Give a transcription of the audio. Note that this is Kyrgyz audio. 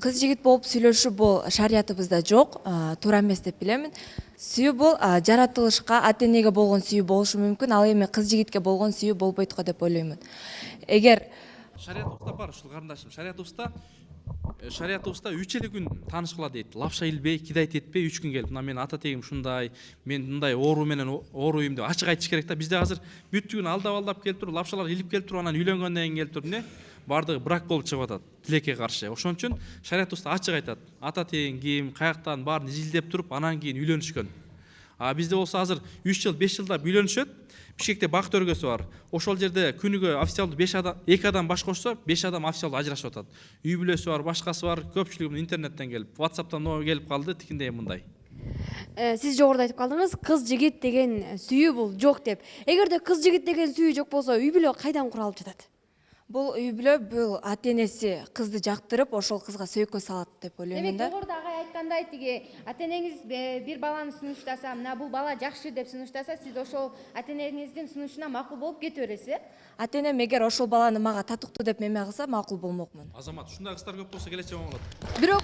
Кыз жигит болуп сүйлөшүү бул шариятыбызда жок, туура эмес деп билемин. Сүйүү бул жаратылышка, ата энеге болгон сүйүү болушу мүмкүн, ал эми кыз жигитке болгон сүйүү болбойт го деп ойлоймун. Эгер Шариятыбызда бар ушул карындашым. Шариятыбызда 3 күн тааныш кыла дейт. Лапша илбей, кидайт этпей 3 күн келип, мына мен ата тегим шундай, мен мындай оору менен ооруйм деп ачык айтыш керек да. Бизде азыр бүттүгүн алдап келип туруп, лапшалар илип келип туруп, анан үйлөнгөндөн кийин келип туруп эмне? Бардыгы брак болуп чыгып атат, тилекке каршы. Ошон үчүн шариятыбызда ачык айтат. Ата тегин ким, каяктан баарын изилдеп туруп, анан кийин үйлөнүшкөн. Бизде болсо азыр 3 жыл, 5 жылда үйлөнүшөт. Бишкекте бак төргөсү бар. Ошол жерде күнүгө официалдуу 5 адам, 2 адам баш кошсо, 5 адам официалдуу ажырашып атат. Үй бүлөсү бар, башкасы бар. Көпчүлүгү интернеттен келип, WhatsApp'тан келип калды, тикиндей мындай. Сиз жогоруда айтып калдыңыз, кыз жигит деген сүйүү бул жок деп. Эгерде кыз жигит деген сүйүү жок болсо, үй бүлө кайдан куралып жатат? бул үй бүлө бул ата энеси кызды жактырып, ошол кызга сөйкө салат деп ойлоймун Демек да. жогоруда агай айткандай, тиги ата энеңиз бир баланы сунуштаса, мына бул бала жакшы деп сунуштаса, сиз ошол ата энеңиздин сунушуна макул болуп кете бересиз, Ата энем эгер ошол баланы мага татыктуу деп меме кылса, макул болмокмун. Азамат, ушундай кыздар көп болсо келечек оңолот. Бирок